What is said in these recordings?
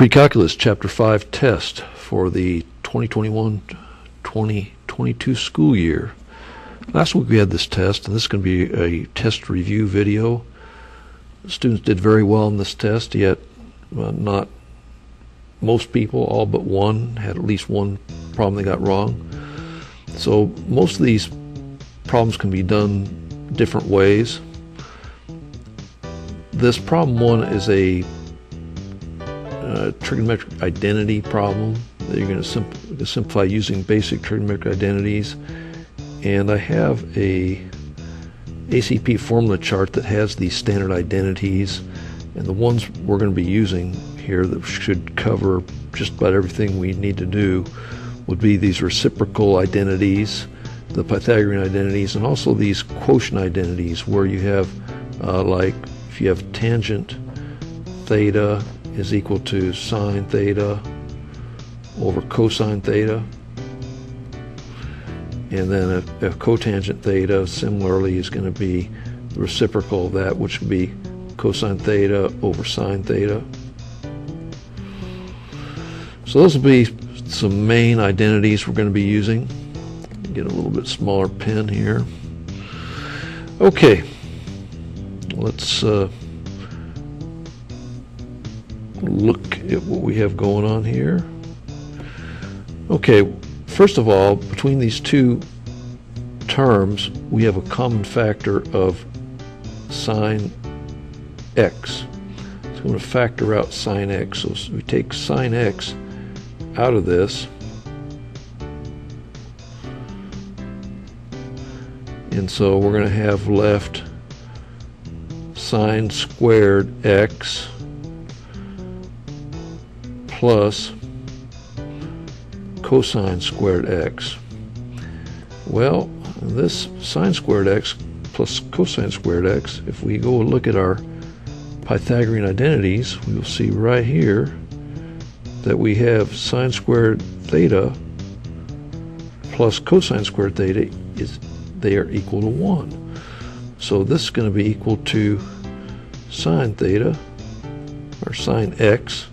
Precalculus Chapter 5 test for the 2021-2022 school year. Last week we had this test, and this is going to be a test review video. The students did very well in this test, yet not most people, all but one, had at least one problem they got wrong. So most of these problems can be done different ways. This problem one is a trigonometric identity problem that you're going to simplify using basic trigonometric identities. And I have a ACP formula chart that has these standard identities, and the ones we're going to be using here that should cover just about everything we need to do would be these reciprocal identities, the Pythagorean identities, and also these quotient identities where you have like if you have tangent theta is equal to sine theta over cosine theta, and then a cotangent theta similarly is going to be the reciprocal of that, which would be cosine theta over sine theta. So those will be some main identities we're going to be using. Get a little bit smaller pen here. Okay, let's look at what we have going on here. Okay, first of all, between these two terms, we have a common factor of sine x. So I'm going to factor out sine x. So we take sine x out of this, and so we're going to have left sine squared x plus cosine squared x. Well, this sine squared x plus cosine squared x, if we go look at our Pythagorean identities, we will see right here that we have sine squared theta plus cosine squared theta they are equal to 1. So this is going to be equal to sine theta, or sine x,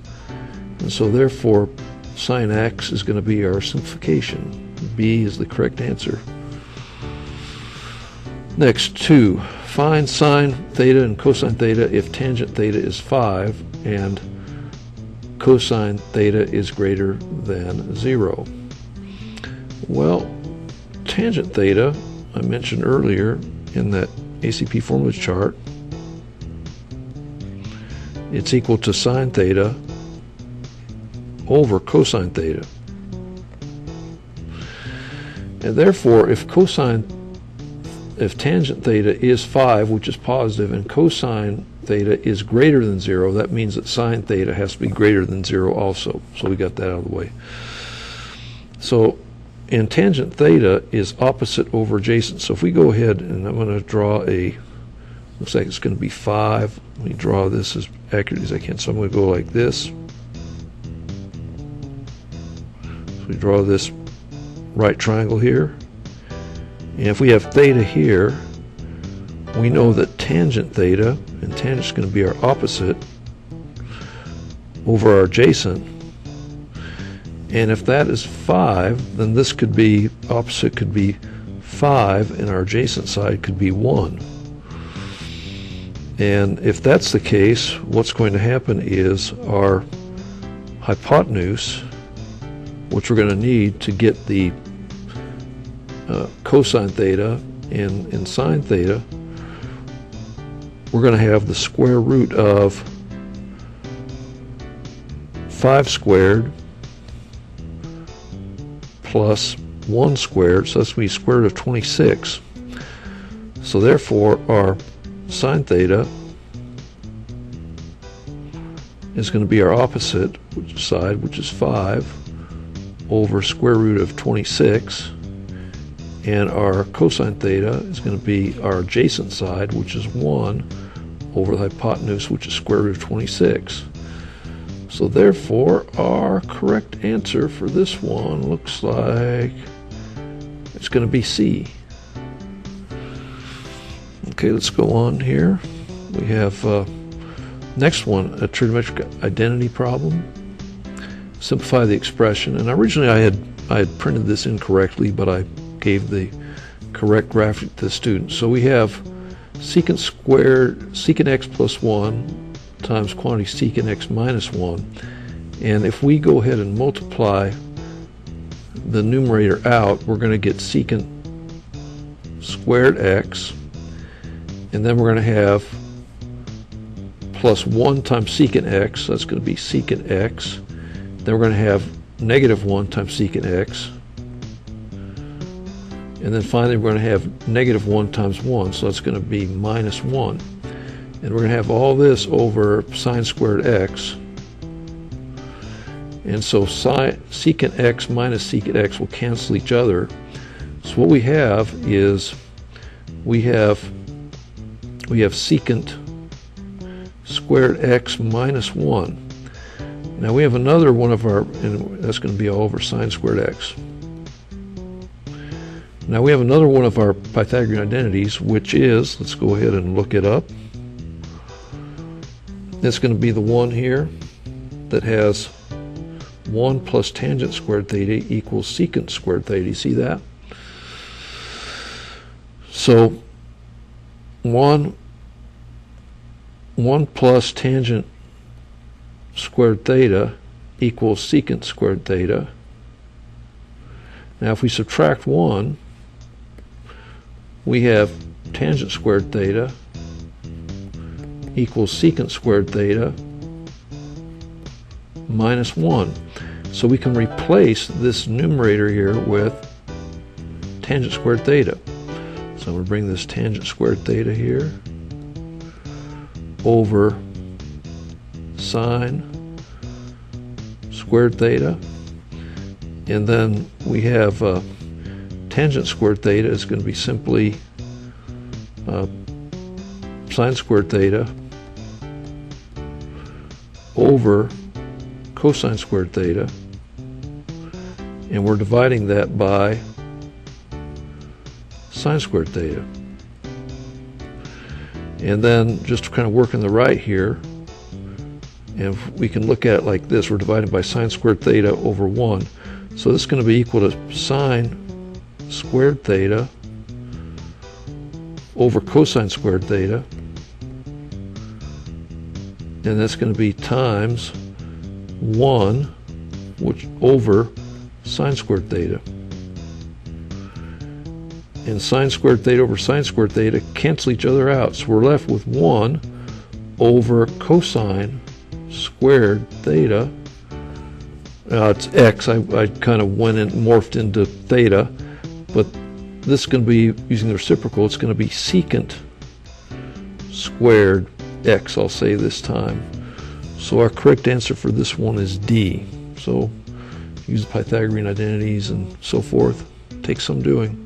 and so therefore sine x is going to be our simplification. B is the correct answer. Next, 2. Find sine theta and cosine theta if tangent theta is 5 and cosine theta is greater than 0. Well, tangent theta, I mentioned earlier in that ACP formula chart, it's equal to sine theta over cosine theta. And therefore, if tangent theta is 5, which is positive, and cosine theta is greater than 0, that means that sine theta has to be greater than 0 also. So we got that out of the way. So, and tangent theta is opposite over adjacent. So if we go ahead, and I'm going to draw looks like it's going to be 5. Let me draw this as accurately as I can. So I'm going to go like this. So we draw this right triangle here. And if we have theta here, we know that tangent theta, and tangent is going to be our opposite over our adjacent. And if that is 5, then this could be, opposite could be 5, and our adjacent side could be 1. And if that's the case, what's going to happen is our hypotenuse, which we're going to need to get the cosine theta and sine theta, we're going to have the square root of 5 squared plus 1 squared, so that's going to be square root of 26. So therefore our sine theta is going to be our opposite side, which is 5 over square root of 26, and our cosine theta is going to be our adjacent side, which is 1 over the hypotenuse, which is square root of 26. So therefore our correct answer for this one looks like it's going to be C. Okay, let's go on here. We have next one, a trigonometric identity problem. simplify the expression. And originally I had printed this incorrectly, but I gave the correct graphic to the student. So we have secant squared, secant x plus 1 times quantity secant x minus 1. And if we go ahead and multiply the numerator out, we're going to get secant squared x, and then we're going to have plus 1 times secant x, so that's going to be secant x. Then we're going to have negative 1 times secant x. And then finally we're going to have negative 1 times 1, so that's going to be minus 1. And we're going to have all this over sine squared x. And so secant x minus secant x will cancel each other. So what we have is we have secant squared x minus 1. Now we have another one of our, and that's going to be all over sine squared x. Now we have another one of our Pythagorean identities, which is, let's go ahead and look it up. That's going to be the one here that has 1 plus tangent squared theta equals secant squared theta. You see that? So 1 plus tangent squared theta equals secant squared theta. Now if we subtract 1, we have tangent squared theta equals secant squared theta minus 1. So we can replace this numerator here with tangent squared theta. So I'm going to bring this tangent squared theta here over sine squared theta. And then we have tangent squared theta is going to be simply sine squared theta over cosine squared theta, and we're dividing that by sine squared theta. And then just to kind of work on the right here, and we can look at it like this, we're dividing by sine squared theta over 1. So this is going to be equal to sine squared theta over cosine squared theta, and that's going to be times 1 which over sine squared theta. And sine squared theta over sine squared theta cancel each other out, so we're left with 1 over cosine squared theta. It's x. I kind of went and morphed into theta, but this is going to be, using the reciprocal, it's going to be secant squared x, I'll say this time. So our correct answer for this one is D. So use the Pythagorean identities and so forth. Takes some doing.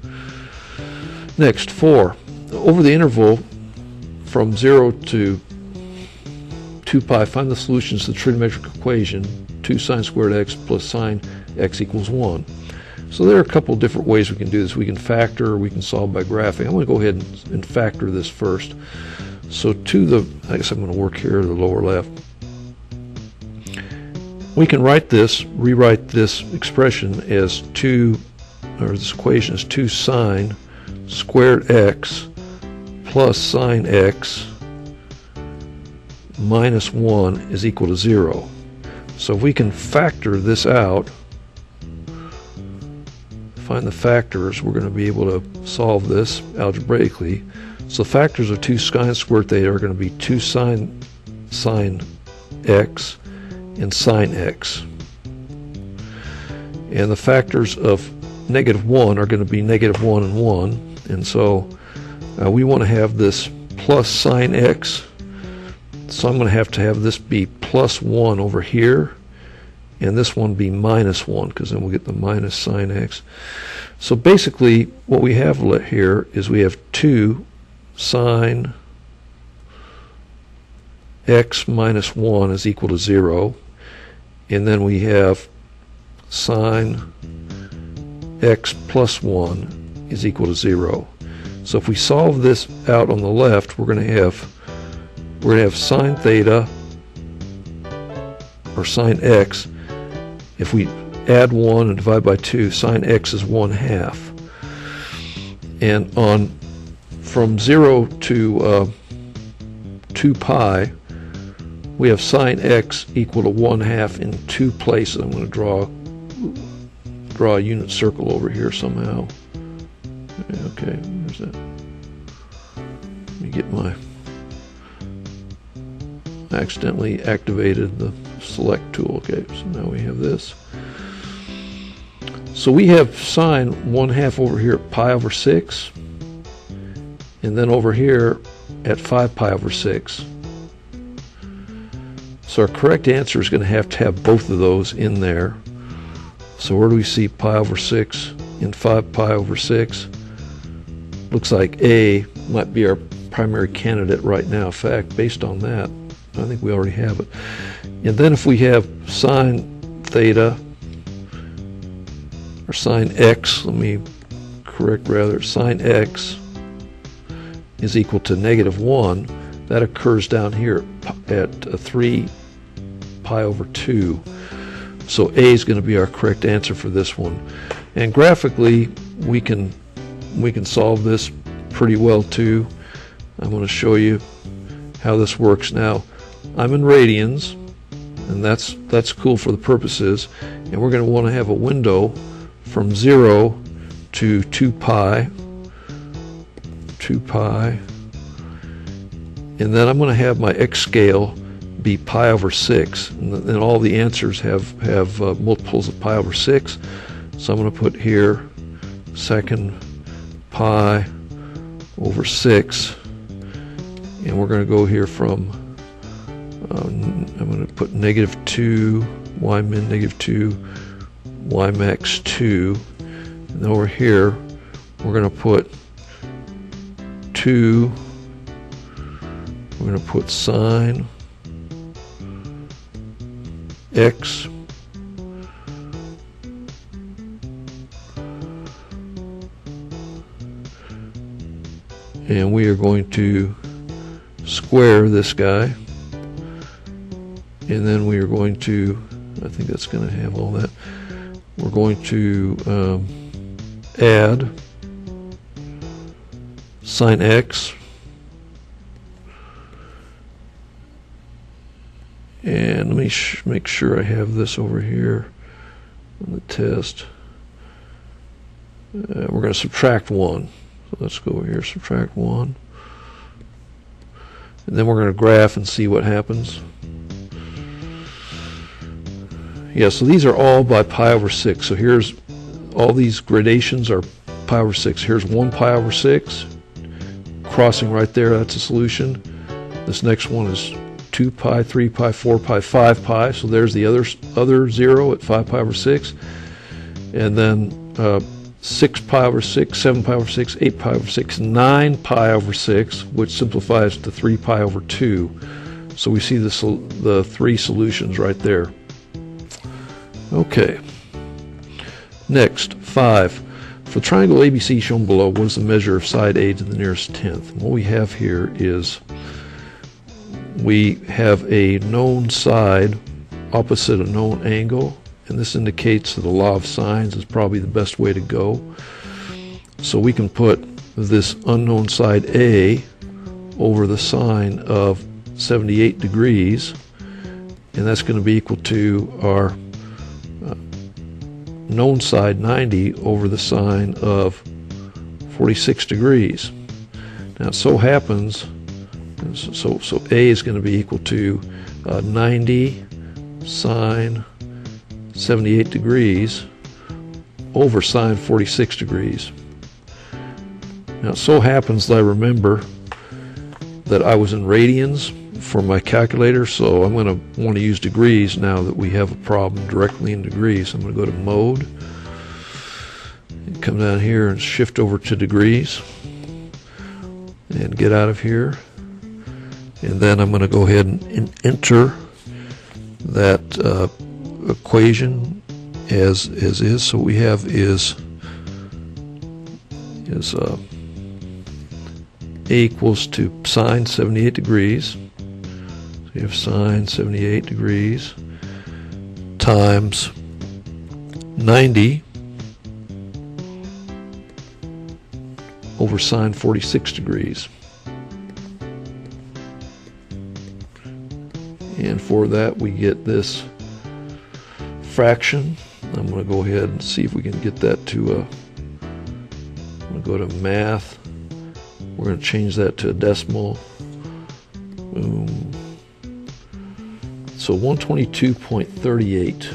Next, 4. Over the interval from 0 to 2 pi, find the solutions to the trigonometric equation 2 sine squared x plus sine x equals 1. So there are a couple different ways we can do this. We can factor, or we can solve by graphing. I'm going to go ahead and factor this first. So I guess I'm going to work here, the lower left. We can rewrite this expression as this equation is 2 sine squared x plus sine x minus 1 is equal to 0. So if we can factor this out, find the factors, we're going to be able to solve this algebraically. So factors of 2 sine squared theta are going to be 2 sine x and sine x. And the factors of negative 1 are going to be negative 1 and 1. And so we want to have this plus sine x. So I'm going to have this be plus 1 over here, and this one be minus 1, because then we'll get the minus sine x. So basically what we have here is we have 2 sine x minus 1 is equal to 0, and then we have sine x plus 1 is equal to 0. So if we solve this out on the left, we're going to have sine theta, or sine x, if we add 1 and divide by 2, sine x is 1/2. And from 0 to 2 pi, we have sine x equal to 1/2 in 2 places. I'm going to draw a unit circle over here somehow. Okay, where's that? Let me get my... I accidentally activated the select tool. Okay, so now we have this. So we have sine 1/2 over here at pi over 6, and then over here at 5 pi over 6. So our correct answer is going to have both of those in there. So where do we see pi over 6 in 5 pi over 6? Looks like A might be our primary candidate right now. In fact, based on that, I think we already have it. And then if we have sine theta, or sine x, let me correct rather, sine x is equal to -1. That occurs down here at 3 pi over 2. So A is going to be our correct answer for this one. And graphically, we can solve this pretty well too. I'm going to show you how this works now. I'm in radians, and that's cool for the purposes. And we're going to want to have a window from 0 to 2 pi, and then I'm going to have my x scale be pi over 6, and all the answers have multiples of pi over 6. So I'm going to put here second pi over 6, and we're going to go here from I'm going to put -2, y min -2, y max 2, and over here we're going to put 2, we're going to put sine x and we are going to square this guy, and then we are going to, I think that's going to have all that, we're going to add sine x, and let me make sure I have this over here on the test. We're going to subtract 1. So let's go over here, subtract 1. And then we're going to graph and see what happens. Yeah, so these are all by pi over 6. So here's all these gradations are pi over 6. Here's 1 pi over 6. Crossing right there, that's a solution. This next one is 2 pi, 3 pi, 4 pi, 5 pi. So there's the other 0 at 5 pi over 6. And then 6 pi over 6, 7 pi over 6, 8 pi over 6, 9 pi over 6, which simplifies to 3 pi over 2. So we see the 3 solutions right there. Okay. Next, 5. For the triangle ABC shown below, what is the measure of side A to the nearest tenth? And what we have here is we have a known side opposite a known angle, and this indicates that the law of sines is probably the best way to go. So we can put this unknown side A over the sine of 78 degrees, and that's going to be equal to our known side 90 over the sine of 46 degrees. Now it so happens, so A is going to be equal to 90 sine 78 degrees over sine 46 degrees. Now it so happens that I remember that I was in radians for my calculator, so I'm going to want to use degrees now that we have a problem directly in degrees. I'm going to go to mode and come down here and shift over to degrees and get out of here, and then I'm going to go ahead and enter that equation as is. So what we have is A equals to sine 78 degrees. So you have sine 78 degrees times 90 over sine 46 degrees. And for that we get this fraction. I'm going to go ahead and see if we can get that to I'm going to go to math. We're going to change that to a decimal. Boom. So 122.38.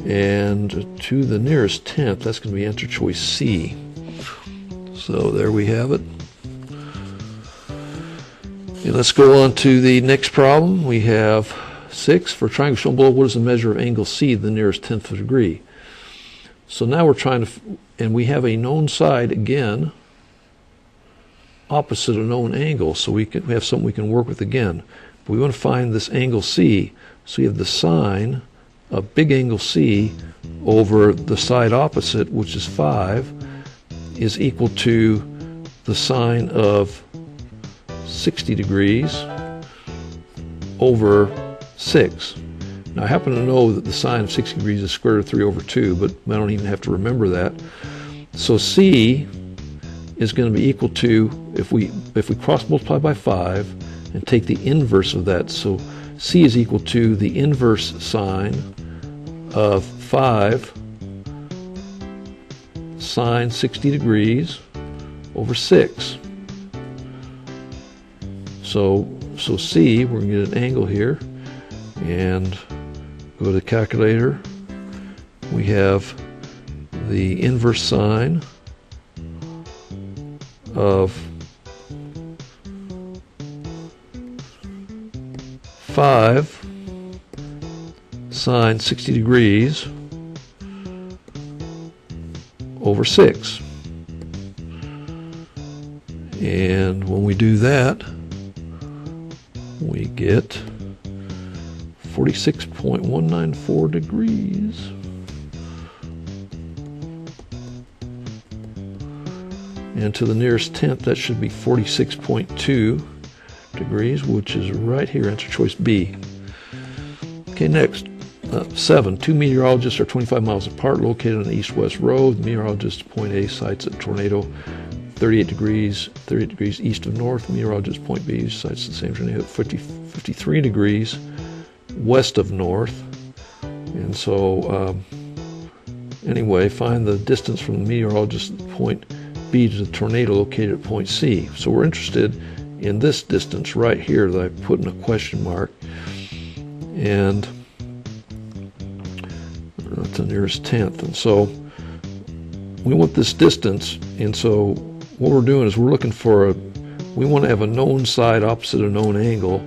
And to the nearest tenth, that's going to be answer choice C. So there we have it. And let's go on to the next problem. We have 6. For a triangle shown below, what is the measure of angle C, the nearest tenth of a degree? So now we're trying to, and we have a known side again, opposite a known angle. So we have something we can work with again. But we want to find this angle C. So you have the sine of big angle C over the side opposite, which is 5, is equal to the sine of 60 degrees over 6. Now I happen to know that the sine of 60 degrees is square root of 3 over 2, but I don't even have to remember that. So C is going to be equal to, if we cross multiply by 5 and take the inverse of that, so C is equal to the inverse sine of 5 sine 60 degrees over 6. So C, we're going to get an angle here, and go to the calculator. We have the inverse sine of 5 sine 60 degrees over 6. And when we do that, we get 46.194 degrees. And to the nearest tenth, that should be 46.2 degrees, which is right here, answer choice B. Okay, next. 7. 2 meteorologists are 25 miles apart, located on the east-west road. The meteorologist point A sights a tornado 38 degrees east of north. The meteorologist point B sights the same tornado 53 degrees west of north. And so, anyway, find the distance from the meteorologist point B to the tornado located at point C. So we're interested in this distance right here that I put in a question mark. And that's the nearest tenth. And so we want this distance, and so what we're doing is we're looking for we want to have a known side opposite a known angle,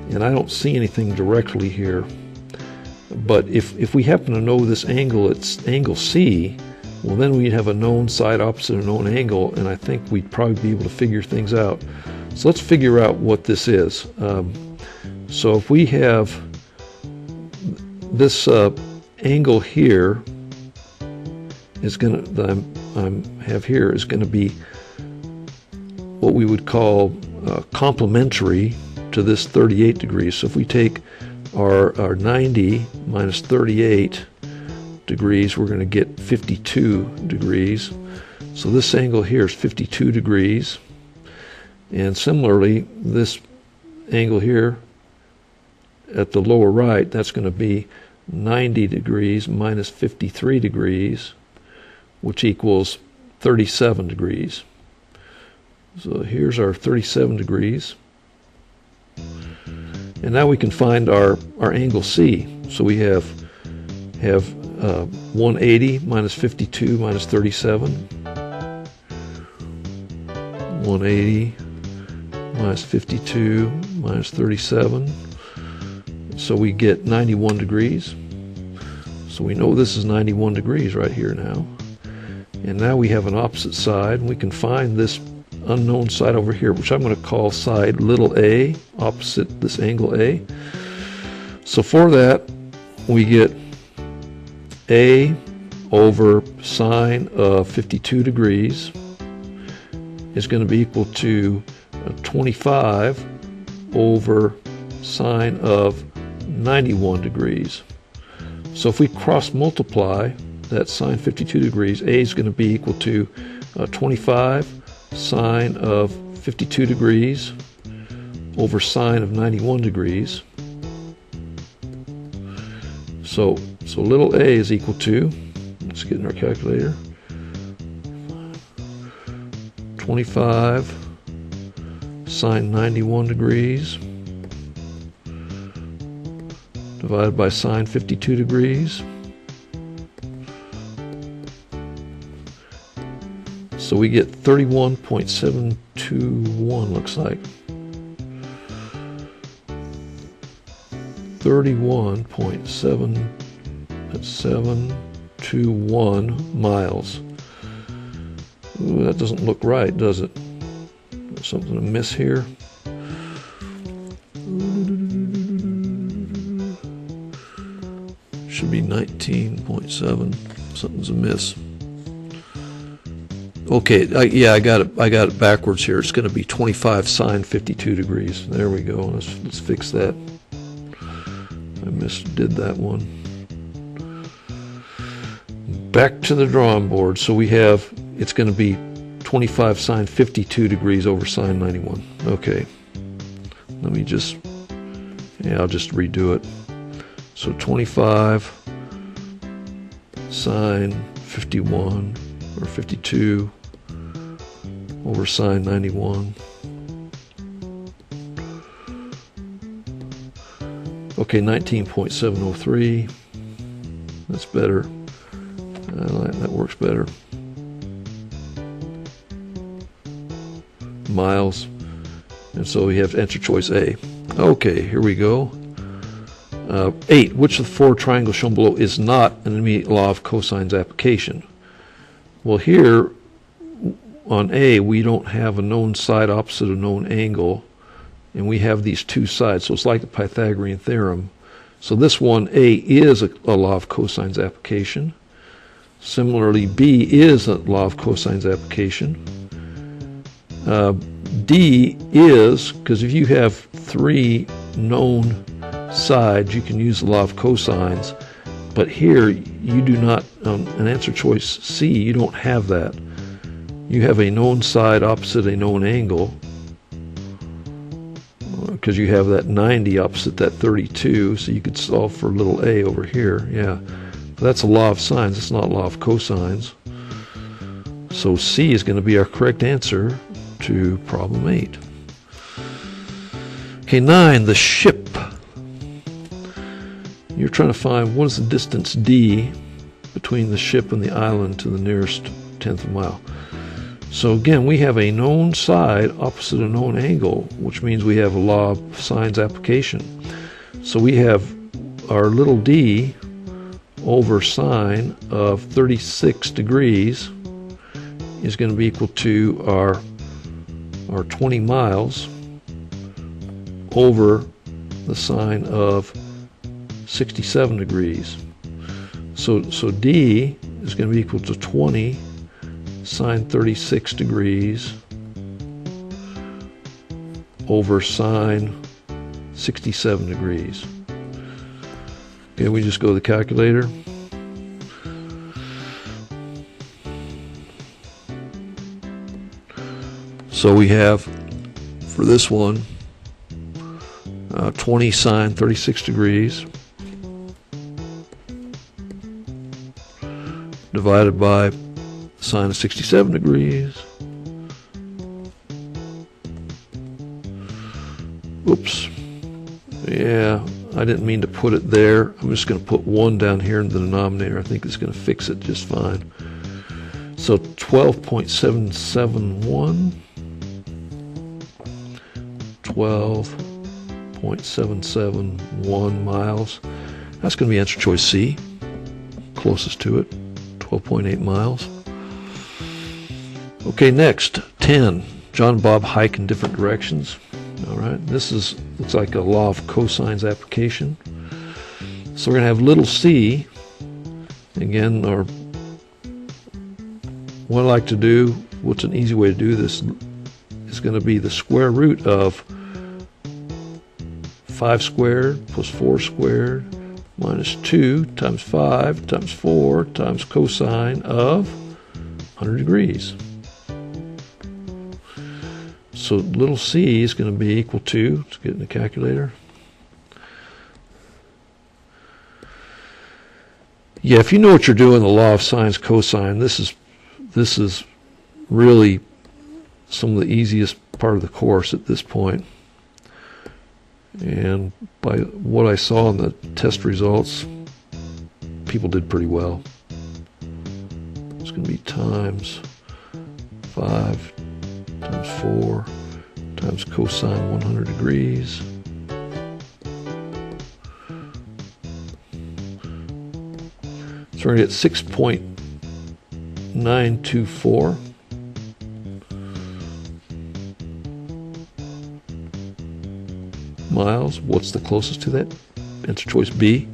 and I don't see anything directly here. But if we happen to know this angle, it's angle C, well then we'd have a known side opposite a known angle, and I think we'd probably be able to figure things out. So let's figure out what this is. So if we have this angle here is going to, that I have here, is going to be what we would call complementary to this 38 degrees. So if we take our 90 minus 38 degrees, we're going to get 52 degrees. So this angle here is 52 degrees. And similarly, this angle here at the lower right, that's going to be 90 degrees minus 53 degrees, which equals 37 degrees. So here's our 37 degrees. And now we can find our angle C. So we have 180 minus 52 minus 37. 180 minus 52 minus 37. So we get 91 degrees. So we know this is 91 degrees right here now. And now we have an opposite side. We can find this unknown side over here, which I'm going to call side little a, opposite this angle A. So for that, we get A over sine of 52 degrees is going to be equal to 25 over sine of 91 degrees. So if we cross multiply that sine 52 degrees, A is going to be equal to 25 sine of 52 degrees over sine of 91 degrees. So little a is equal to, let's get in our calculator, 25 sine 91 degrees divided by sine 52 degrees. So we get 31.721, looks like. 31.721 miles. Ooh, that doesn't look right, does it? There's something amiss here. Should be 19.7. Something's amiss. Okay, I got it backwards here. It's going to be 25 sine 52 degrees. There we go. Let's fix that. I misdid that one. Back to the drawing board. So we have, it's going to be 25 sine 52 degrees over sine 91. Okay. Let me just, I'll just redo it. So 25 sine 51 or 52 over sine 91. Okay, 19.703. That's better. That works better. Miles. And so we have answer choice A. Okay, here we go. 8. Which of the four triangles shown below is not an immediate law of cosines application? Well, here on A, we don't have a known side opposite a known angle, and we have these two sides, so it's like the Pythagorean theorem. So this one, A, is a law of cosines application. Similarly, B is a law of cosines application. D is, because if you have three known sides, you can use the law of cosines. But here, you do not, in answer choice C, you don't have that. You have a known side opposite a known angle, because you have that 90 opposite that 32, so you could solve for little a over here. Yeah, but that's a law of sines, it's not a law of cosines. So C is going to be our correct answer to problem 8. Okay, 9, the ship. You're trying to find what is the distance D between the ship and the island to the nearest 10th of a mile. So again, we have a known side opposite a known angle, which means we have a law of sines application. So we have our little d over sine of 36 degrees is going to be equal to our 20 miles over the sine of 67 degrees. So D is going to be equal to 20 sine 36 degrees over sine 67 degrees. Okay, we just go to the calculator. So we have, for this one, 20 sine 36 degrees divided by sine of 67 degrees. Oops. Yeah, I didn't mean to put it there. I'm just going to put 1 down here in the denominator. I think it's going to fix it just fine. So 12.771. 12.771 miles. That's going to be answer choice C, closest to it, 12.8 miles. Okay, next, 10. John and Bob hike in different directions. All right, this looks like a law of cosines application. So we're going to have little c, again, or what I like to do, what's an easy way to do this, is going to be the square root of 5 squared plus 4 squared minus 2 times 5 times 4 times cosine of 100 degrees. So little c is going to be equal to, let's get in the calculator. Yeah, if you know what you're doing, the law of sines, cosine, this is really some of the easiest part of the course at this point. And by what I saw in the test results, people did pretty well. It's going to be times 5 times 4 times cosine 100 degrees. So we're going to get 6.924. miles. What's the closest to that? Answer choice B.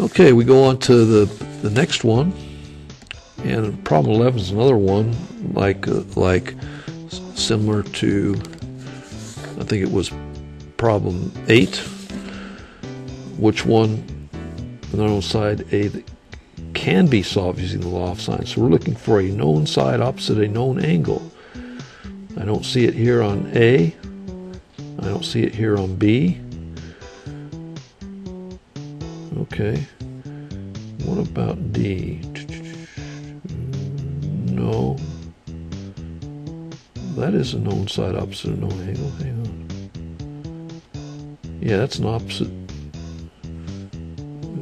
Okay, we go on to the next one, and problem 11 is another one like similar to, I think it was problem 8. Which one on side A that can be solved using the law of sines? So we're looking for a known side opposite a known angle. I don't see it here on A. I don't see it here on B. Okay. What about D? No. That is a known side opposite a known angle. Hang on. Yeah, that's an opposite.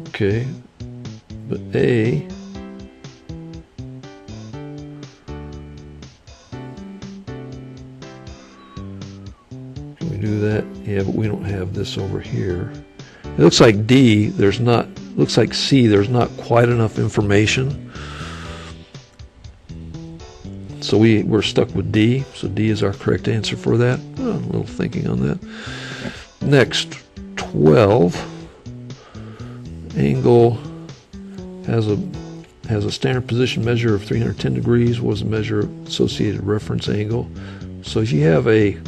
Okay. But A. Do that, yeah, but we don't have this over here. It looks like D, looks like C, there's not quite enough information. So we're stuck with D, so D is our correct answer for that. Oh, a little thinking on that. Next, 12. Angle has a standard position measure of 310 degrees, was a measure of associated reference angle. So if you have a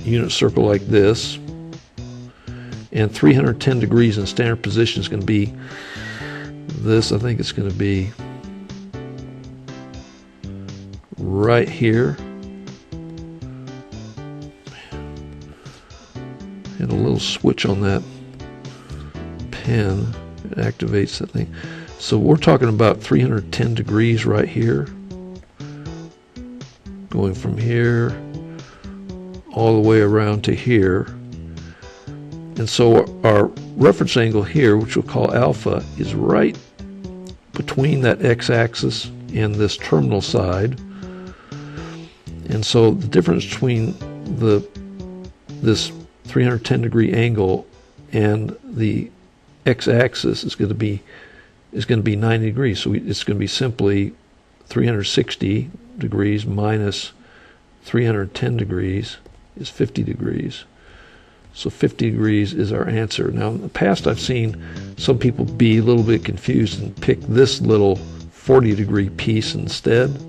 unit circle like this, and 310 degrees in standard position is going to be this, I think it's going to be right here. And a little switch on that pen, it activates that thing. So we're talking about 310 degrees right here, going from here all the way around to here. And so our reference angle here, which we'll call alpha, is right between that x-axis and this terminal side. And so the difference between this 310 degree angle and the x-axis is going to be 90 degrees. So it's going to be simply 360 degrees minus 310 degrees is 50 degrees. So 50 degrees is our answer. Now in the past I've seen some people be a little bit confused and pick this little 40 degree piece instead.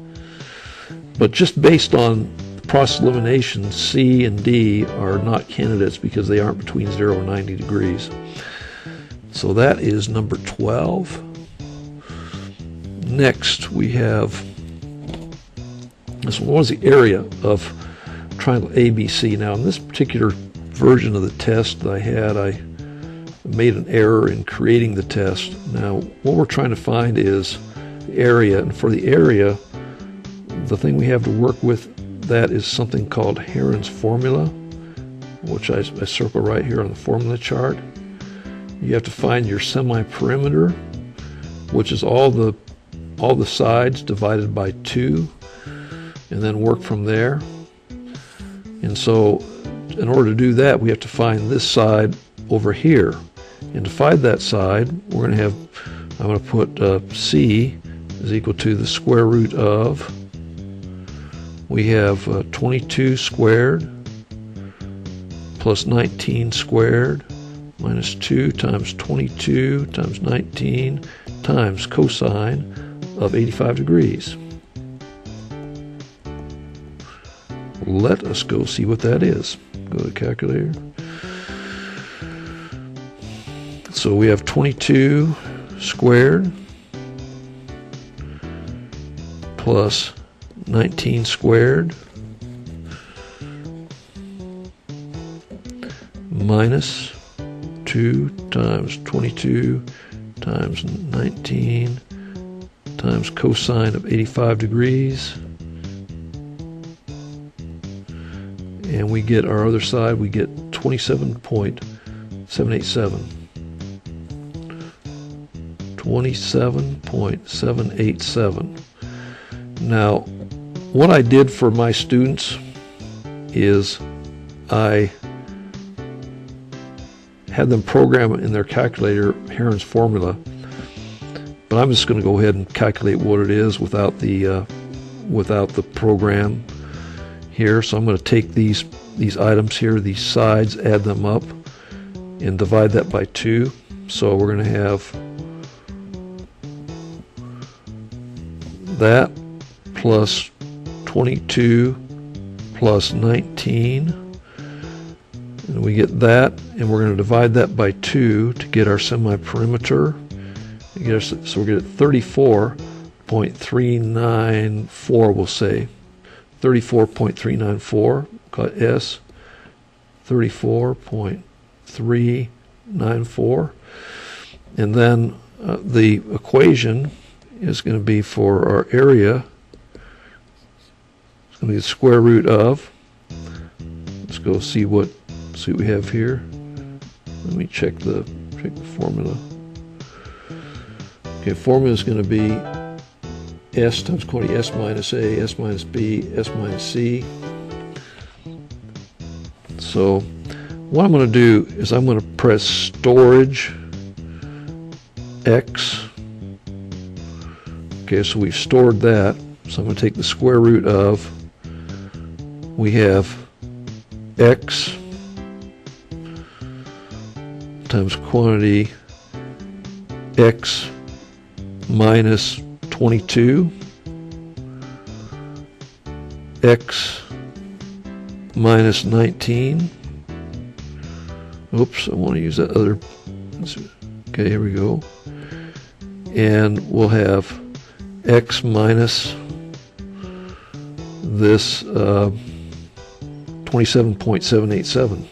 But just based on the process of elimination, C and D are not candidates because they aren't between 0 and 90 degrees. So that is number 12. Next we have this one. What was the area of triangle ABC? Now in this particular version of the test that I had, I made an error in creating the test. Now what we're trying to find is the area, and for the area, the thing we have to work with, that is something called Heron's formula, which I circle right here on the formula chart. You have to find your semi-perimeter, which is all the sides divided by 2, and then work from there. And so in order to do that, we have to find this side over here. And to find that side, we're going to have, I'm going to put C is equal to the square root of, we have 22 squared plus 19 squared minus 2 times 22 times 19 times cosine of 85 degrees. let us go see what that is. Go to calculator. So we have 22 squared plus 19 squared minus 2 times 22 times 19 times cosine of 85 degrees. And we get our other side, we get 27.787. 27.787. Now, what I did for my students is I had them program in their calculator Heron's formula, but I'm just going to go ahead and calculate what it is without the program here. So I'm going to take these items here, these sides, add them up, and divide that by 2. So we're going to have that plus 22 plus 19, and we get that, and we're going to divide that by 2 to get our semi-perimeter. So we're going to get 34.394, we'll say. 34.394, call it S, 34.394. And then the equation is going to be for our area, it's going to be the square root of, let's go see what we have here. Let me check the formula. Okay, formula is going to be S times quantity S minus A, S minus B, S minus C. So what I'm going to do is I'm going to press storage X. Okay, so we've stored that. So I'm going to take the square root of, we have X times quantity X minus 22, X minus 19. Oops, I want to use that other. Okay, here we go. And we'll have X minus this 27.787.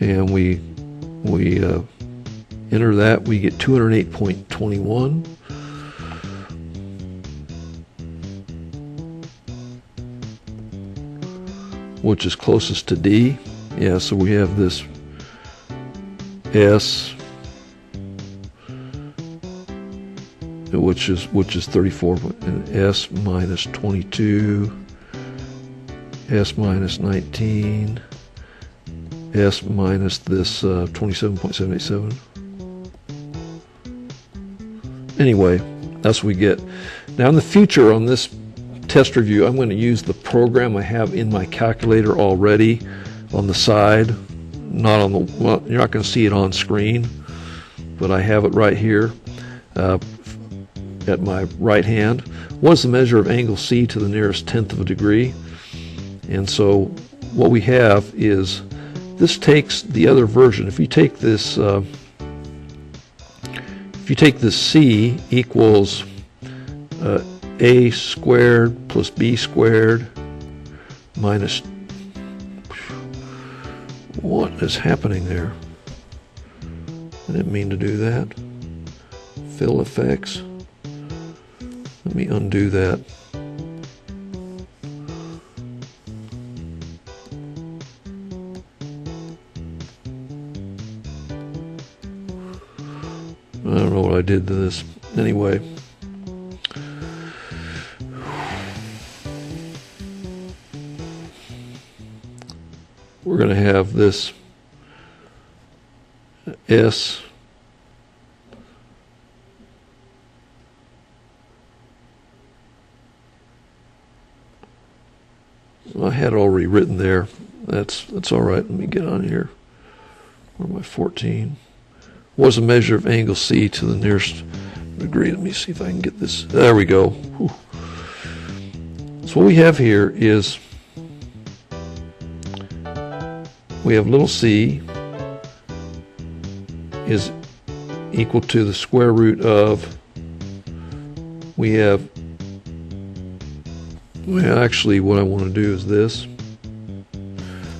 And we enter that, we get 208.21. Which is closest to D. Yeah, so we have this S, which is 34, and S minus 22, S minus 19, S minus this 27.787. Anyway, that's what we get. Now in the future on this test review, I'm going to use the program I have in my calculator already on the side. Not on the, well, you're not going to see it on screen, but I have it right here at my right hand. What is the measure of angle C to the nearest tenth of a degree? And so what we have is, this takes the other version. If you take this C equals A squared plus B squared minus, what is happening there? I didn't mean to do that. Fill effects. Let me undo that. I don't know what I did to this. Anyway. We're going to have this S I had it already written there. That's all right. Let me get on here. Where am I? 14. What's the measure of angle C to the nearest degree. Let me see if I can get this. There we go. Whew. So what we have here is we have little c is equal to the square root of, well, actually what I want to do is this.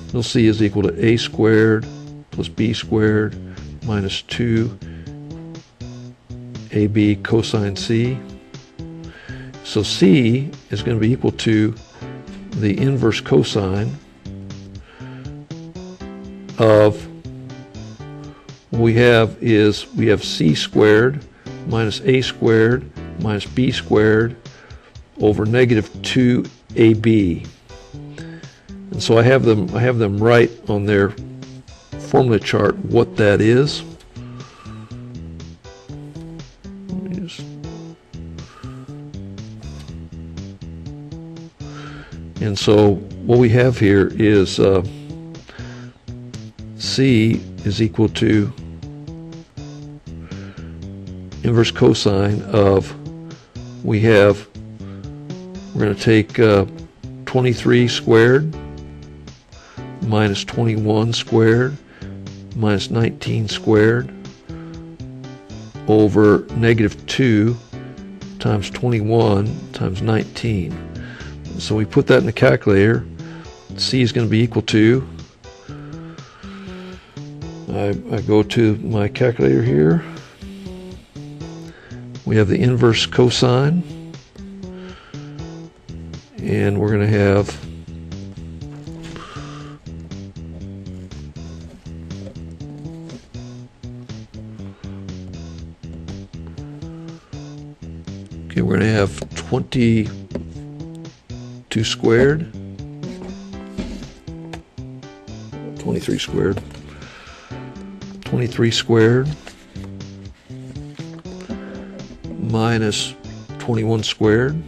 Little c is equal to a squared plus b squared minus 2 ab cosine c. So c is going to be equal to the inverse cosine of, what we have is, we have c squared minus a squared minus b squared over negative 2ab. And so I have them write on their formula chart what that is. And so what we have here is c is equal to inverse cosine of, we're going to take 23 squared minus 21 squared minus 19 squared over negative 2 times 21 times 19. So we put that in the calculator. C is going to be equal to, I go to my calculator here. We have the inverse cosine, and we're going to have we're going to have 22 squared, 23 squared, 23 squared minus 21 squared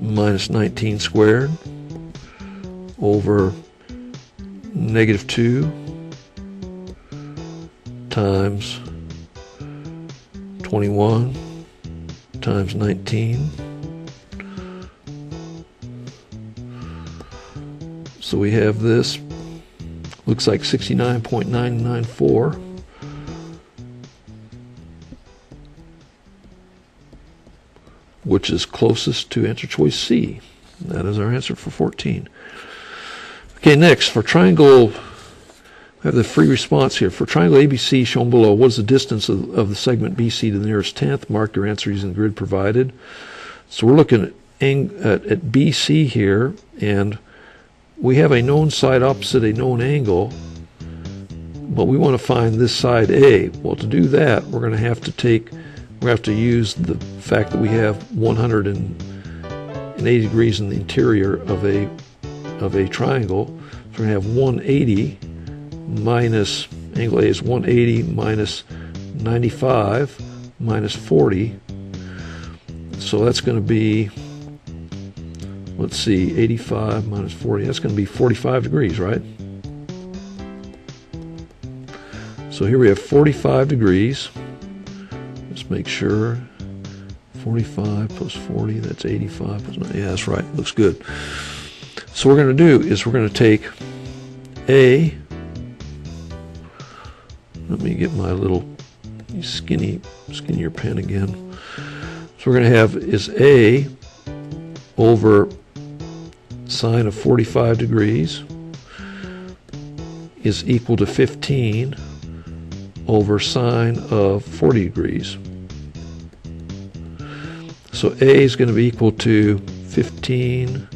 minus 19 squared over negative 2 times 21 times 19. So we have this, looks like 69.994. Which is closest to answer choice C. That is our answer for 14. Okay, next, for triangle, we have the free response here. For triangle ABC shown below, what is the distance of the segment BC to the nearest 10th? Mark your answer using the grid provided. So we're looking at BC here, and we have a known side opposite a known angle, but we want to find this side A. Well, to do that, we're going to have to use the fact that we have 180 degrees in the interior of a triangle. So we're going to have 180 minus, angle A is 180 minus 95 minus 40. So that's going to be, let's see, 85 minus 40. That's going to be 45 degrees, right? So here we have 45 degrees. Let's make sure. 45 plus 40, that's 85 plus 90. Yeah, that's right. Looks good. So what we're going to do is we're going to take A. Let me get my little skinnier pen again. So we're going to have is A over sine of 45 degrees is equal to 15 over sine of 40 degrees. So A is going to be equal to 15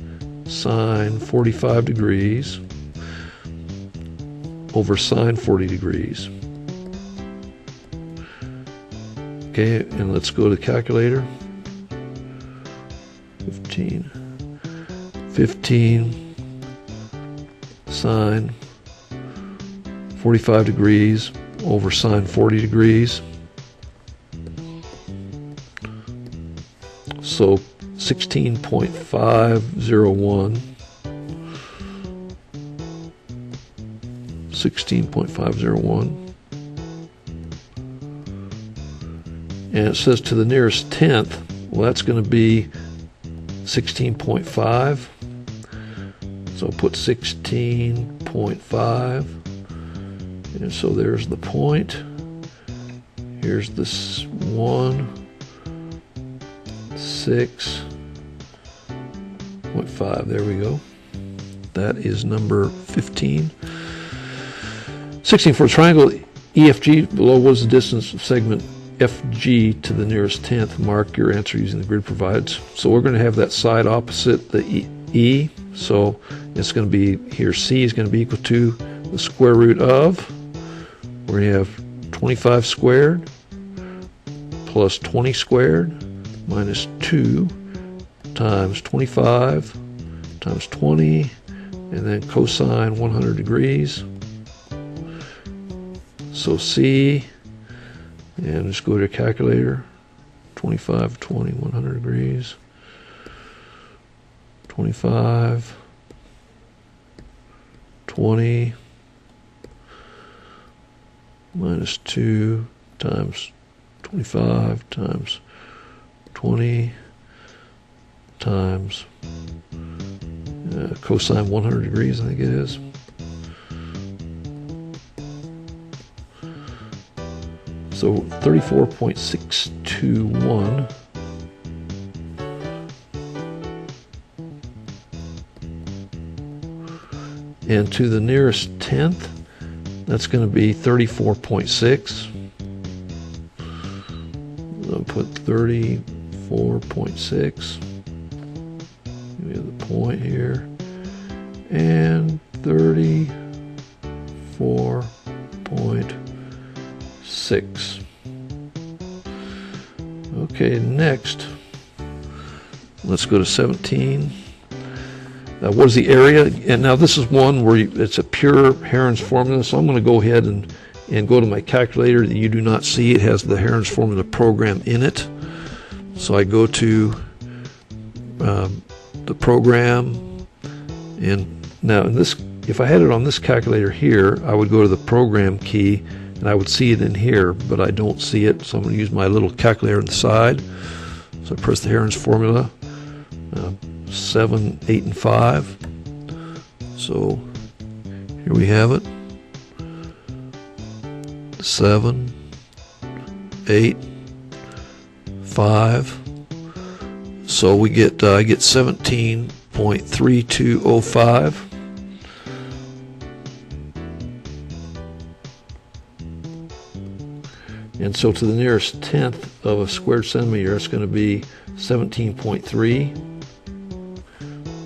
sine 45 degrees over sine 40 degrees. Okay, and let's go to the calculator. 15 sine 45 degrees over sine 40 degrees. So 16.501 16.501. And it says to the nearest tenth, well, that's going to be 16.5. So put 16.5. And so there's the point. Here's this 1, 6.5. There we go. That is number 15. 16 for a triangle EFG. Below was the distance of segment FG to the nearest tenth. Mark your answer using the grid provided. So we're going to have that side opposite the E. So it's going to be here. C is going to be equal to the square root of. We're going to have 25 squared plus 20 squared minus 2 times 25 times 20, and then cosine 100 degrees. So C, and just go to your calculator, 25, 20, 100 degrees, 25, 20, minus 2 times 25 times 20 times cosine 100 degrees, I think it is. So 34.621. And to the nearest tenth, that's going to be 34.6. I'll put 34.6. We have the point here. And 34.6. Okay, next, let's go to 17. What is the area? And now this is one where it's a pure Heron's formula, so I'm going to go ahead and go to my calculator that you do not see. It has the Heron's formula program in it. So I go to the program, and now in this, if I had it on this calculator here, I would go to the program key and I would see it in here, but I don't see it, so I'm going to use my little calculator on the side. So I press the Heron's formula, 7, 8, and 5. So here we have it. 7, 8, 5. So we get I get 17.3205. And so to the nearest tenth of a squared centimeter, it's going to be 17.3.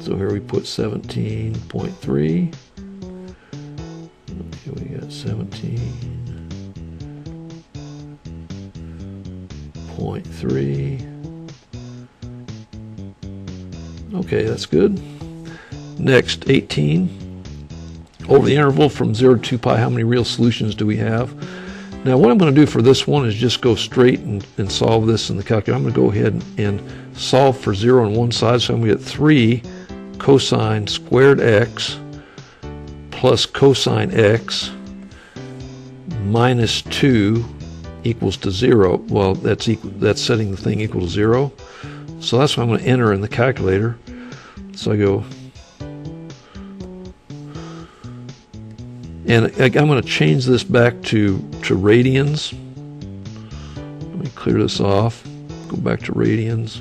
So here we put 17.3. Okay, we got 17.3. Okay, that's good. Next, 18. Over the interval from 0 to 2 pi, how many real solutions do we have? Now, what I'm going to do for this one is just go straight and solve this in the calculator. I'm going to go ahead and solve for 0 on one side. So I'm going to get 3 cosine squared x plus cosine x minus 2 equals to 0. Well, that's setting the thing equal to 0. So that's what I'm going to enter in the calculator. So I go, and I'm going to change this back to radians. Let me clear this off. Go back to radians.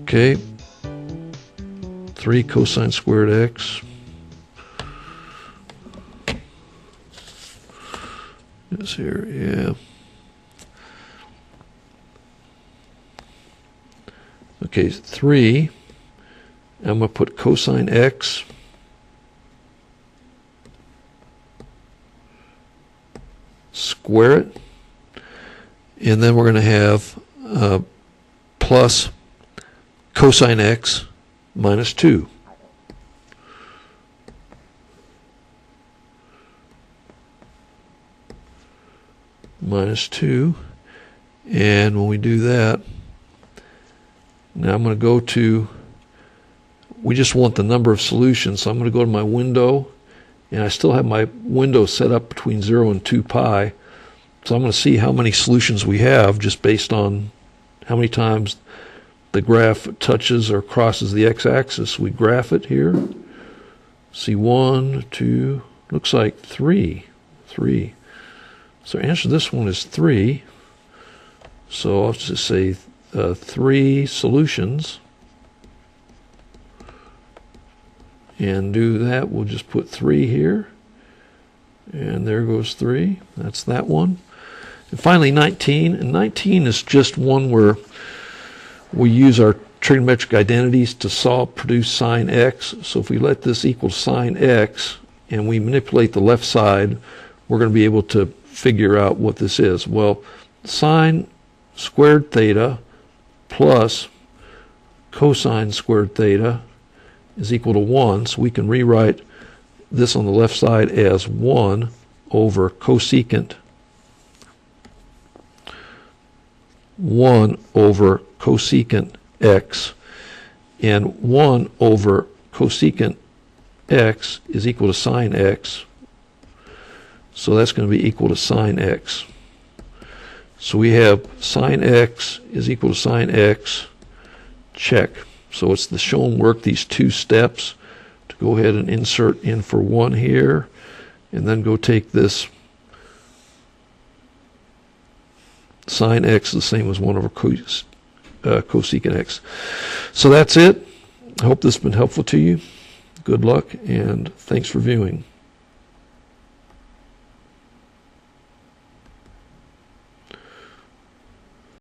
Okay. 3 cosine squared x. It's here, yeah. Okay, 3. I'm going to put cosine x square it, and then we're going to have plus cosine x minus 2. Minus 2, and when we do that, now I'm going to go to we just want the number of solutions. So I'm going to go to my window, and I still have my window set up between 0 and 2 pi. So I'm going to see how many solutions we have just based on how many times the graph touches or crosses the x-axis. We graph it here. See 1, 2, looks like 3. So answer to this one is 3. So I'll just say 3 solutions. And do that, we'll just put 3 here. And there goes 3. That's that one. And finally 19. And 19 is just one where we use our trigonometric identities to produce sine x. So if we let this equal sine x and we manipulate the left side, we're going to be able to figure out what this is. Well, sine squared theta plus cosine squared theta is equal to 1. So we can rewrite this on the left side as 1 over cosecant x, and 1 over cosecant x is equal to sine x. So that's going to be equal to sine x. So we have sine x is equal to sine x, check. So it's the shown work, these 2 steps, to go ahead and insert in for 1 here, and then go take this sine x, the same as 1 over cosecant x. So that's it. I hope this has been helpful to you. Good luck, and thanks for viewing.